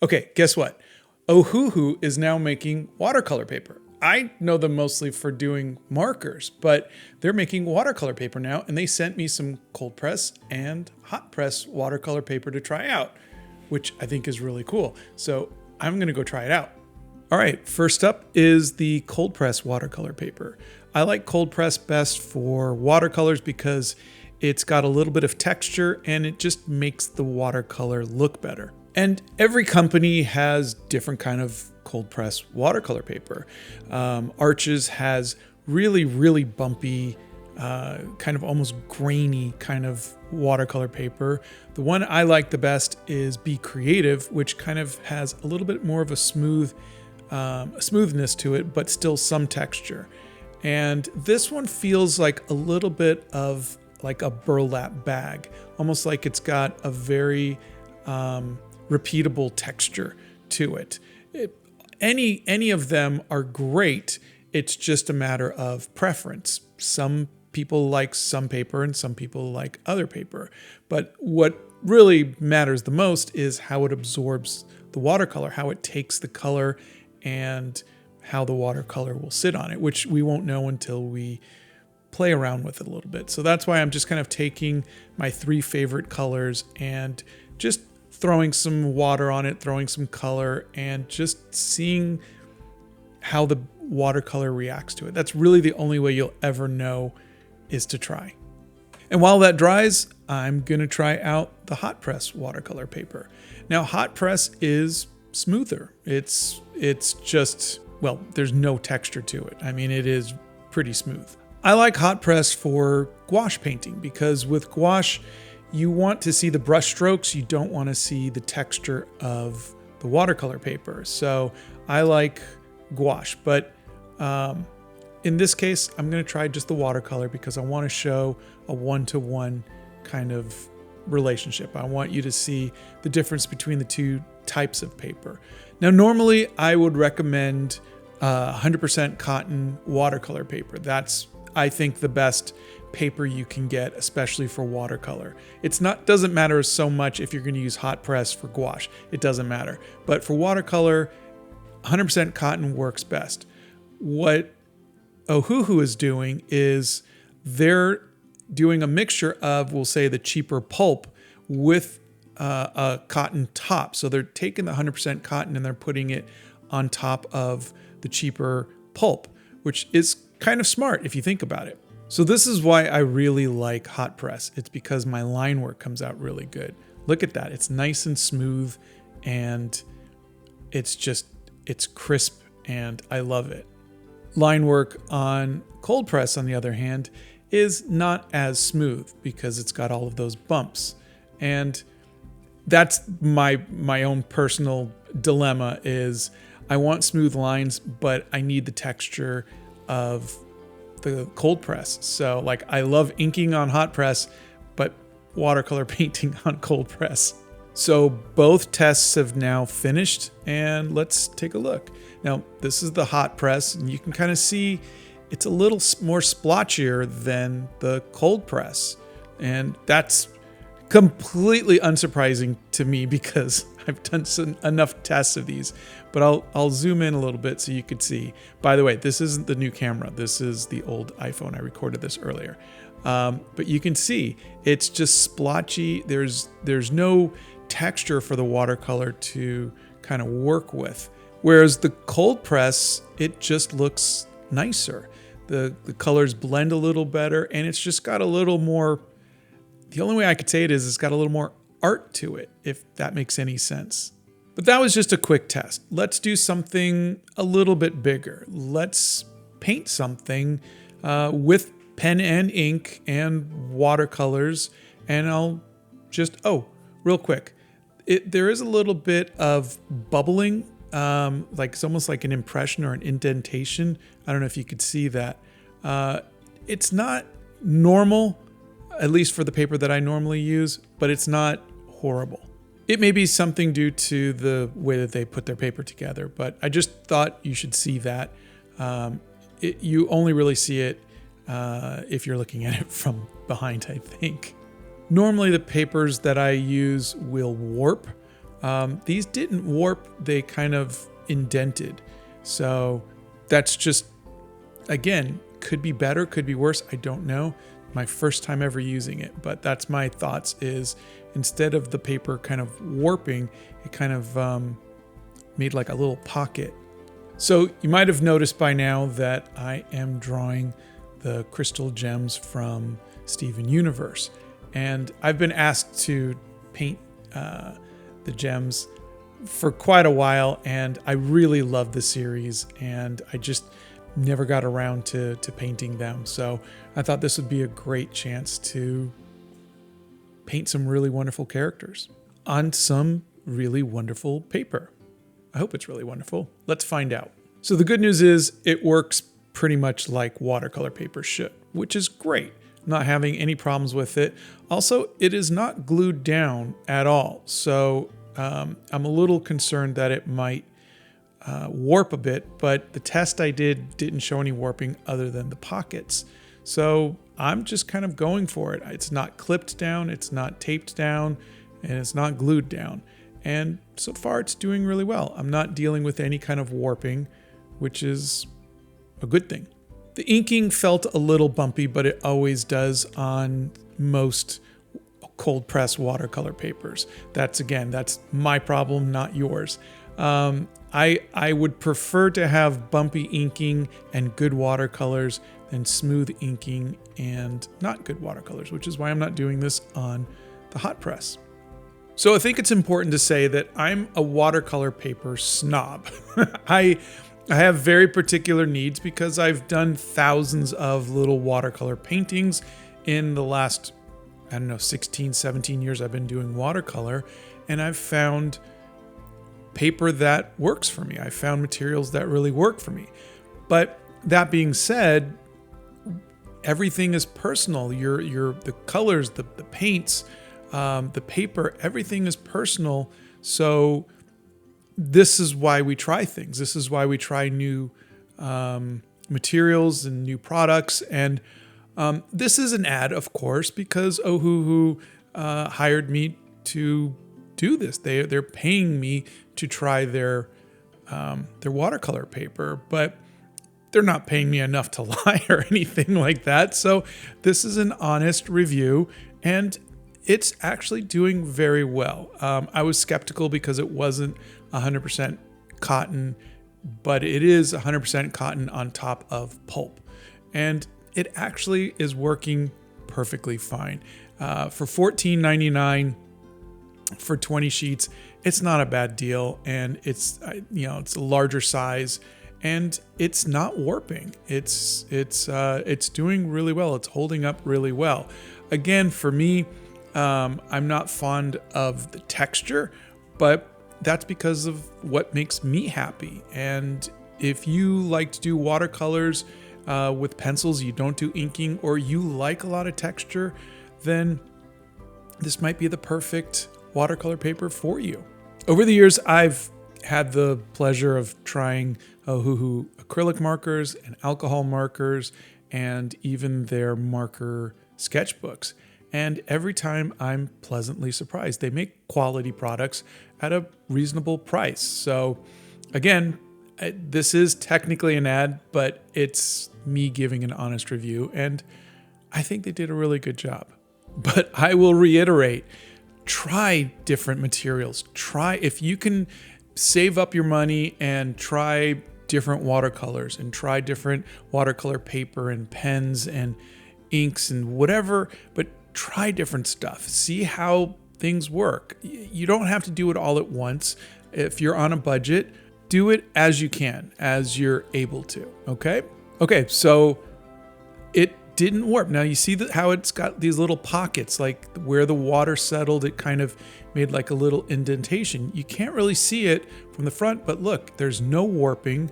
Okay, guess what? Ohuhu is now making watercolor paper. I know them mostly for doing markers, but they're making watercolor paper now, and they sent me some cold press and hot press watercolor paper to try out, which I think is really cool. So I'm gonna go try it out. All right, first up is the cold press watercolor paper. I like cold press best for watercolors because it's got a little bit of texture and it just makes the watercolor look better. And every company has different kind of cold press watercolor paper. Arches has really, really bumpy, kind of almost grainy kind of watercolor paper. The one I like the best is Be Creative, which kind of has a little bit more of a smoothness to it, but still some texture. And this one feels like a little bit of like a burlap bag, almost like it's got a very repeatable texture to it. Any of them are great. It's just a matter of preference. Some people like some paper and some people like other paper. But what really matters the most is how it absorbs the watercolor, how it takes the color, and how the watercolor will sit on it, which we won't know until we play around with it a little bit. So that's why I'm just kind of taking my 3 favorite colors and just throwing some water on it, throwing some color, and just seeing how the watercolor reacts to it. That's really the only way you'll ever know, is to try. And while that dries, I'm gonna try out the hot press watercolor paper. Now, hot press is smoother. It's just, well, there's no texture to it. I mean, it is pretty smooth. I like hot press for gouache painting because with gouache, you want to see the brush strokes. You don't want to see the texture of the watercolor paper. So I like gouache, but in this case, I'm going to try just the watercolor because I want to show a one-to-one kind of relationship. I want you to see the difference between the 2 types of paper. Now, normally I would recommend 100% cotton watercolor paper. That's, I think, the best paper you can get, especially for watercolor. Doesn't matter so much if you're going to use hot press for gouache. It doesn't matter. But for watercolor, 100% cotton works best. What Ohuhu is doing is they're doing a mixture of, we'll say, the cheaper pulp with a cotton top. So they're taking the 100% cotton and they're putting it on top of the cheaper pulp, which is kind of smart if you think about it. So this is why I really like hot press. It's because my line work comes out really good. Look at that. It's nice and smooth and it's crisp and I love it. Line work on cold press, on the other hand, is not as smooth because it's got all of those bumps. And that's my own personal dilemma is I want smooth lines, but I need the texture of the cold press. So like I love inking on hot press, but watercolor painting on cold press. So both tests have now finished and let's take a look. Now this is the hot press and you can kind of see it's a little more splotchier than the cold press. And that's completely unsurprising to me because I've done enough tests of these, but I'll zoom in a little bit so you could see. By the way, this isn't the new camera. This is the old iPhone. I recorded this earlier. But you can see it's just splotchy. There's no texture for the watercolor to kind of work with. Whereas the cold press, it just looks nicer. The colors blend a little better and it's just got a little more, the only way I could say it is it's got a little more art to it, if that makes any sense. But that was just a quick test. Let's do something a little bit bigger. Let's paint something with pen and ink and watercolors. And I'll just, real quick. There is a little bit of bubbling, like it's almost like an impression or an indentation. I don't know if you could see that. It's not normal, at least for the paper that I normally use, but it's not horrible. It may be something due to the way that they put their paper together, but I just thought you should see that. You only really see it if you're looking at it from behind, I think. Normally the papers that I use will warp These didn't warp, they kind of indented. So that's just, again, could be better, could be worse. I don't know. My first time ever using it, but that's my thoughts is instead of the paper kind of warping, it kind of made like a little pocket. So you might have noticed by now that I am drawing the crystal gems from Steven Universe. And I've been asked to paint the gems for quite a while, and I really love the series, and I just never got around to painting them. So I thought this would be a great chance to paint some really wonderful characters on some really wonderful paper. I hope it's really wonderful. Let's find out. So the good news is it works pretty much like watercolor paper should, which is great. I'm not having any problems with it. Also, it is not glued down at all. So I'm a little concerned that it might warp a bit, but the test I didn't show any warping other than the pockets. So I'm just kind of going for it. It's not clipped down, it's not taped down, and it's not glued down. And so far it's doing really well. I'm not dealing with any kind of warping, which is a good thing. The inking felt a little bumpy, but it always does on most cold press watercolor papers. That's my problem, not yours. I would prefer to have bumpy inking and good watercolors than smooth inking and not good watercolors, which is why I'm not doing this on the hot press. So I think it's important to say that I'm a watercolor paper snob. I have very particular needs because I've done thousands of little watercolor paintings in the last, 16, 17 years I've been doing watercolor, and I've found paper that works for me. I found materials that really work for me. But that being said, everything is personal. The colors, the paints, the paper, everything is personal. So this is why we try things. This is why we try new materials and new products. And this is an ad, of course, because Ohuhu hired me to do this. They're paying me to try their watercolor paper, but they're not paying me enough to lie or anything like that. So this is an honest review, and it's actually doing very well. I was skeptical because it wasn't 100% cotton, but it is 100% cotton on top of pulp. And it actually is working perfectly fine. For $14.99 for 20 sheets, it's not a bad deal, and it's it's a larger size, and it's not warping. It's doing really well. It's holding up really well. Again, for me, I'm not fond of the texture, but that's because of what makes me happy. And if you like to do watercolors with pencils, you don't do inking, or you like a lot of texture, then this might be the perfect watercolor paper for you. Over the years, I've had the pleasure of trying Ohuhu acrylic markers and alcohol markers and even their marker sketchbooks. And every time I'm pleasantly surprised. They make quality products at a reasonable price. So again, this is technically an ad, but it's me giving an honest review, and I think they did a really good job. But I will reiterate, try different materials. If you can save up your money and try different watercolors and try different watercolor paper and pens and inks and whatever, but try different stuff. See how things work. You don't have to do it all at once. If you're on a budget, do it as you can, as you're able to, okay? Okay, so it didn't warp. Now you see how it's got these little pockets, like where the water settled, it kind of made like a little indentation. You can't really see it from the front, but look, there's no warping,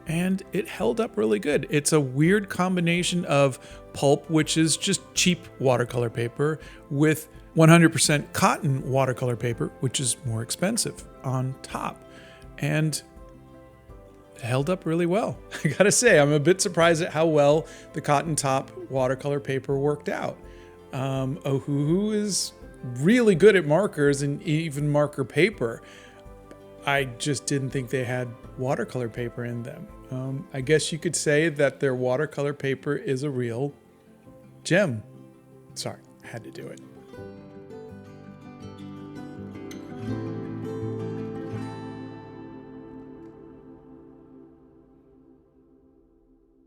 and it held up really good. It's a weird combination of pulp, which is just cheap watercolor paper, with 100% cotton watercolor paper, which is more expensive, on top. And it held up really well. I gotta say, I'm a bit surprised at how well the cotton top watercolor paper worked out. Ohuhu is really good at markers and even marker paper. I just didn't think they had watercolor paper in them. I guess you could say that their watercolor paper is a real gem. Sorry, I had to do it.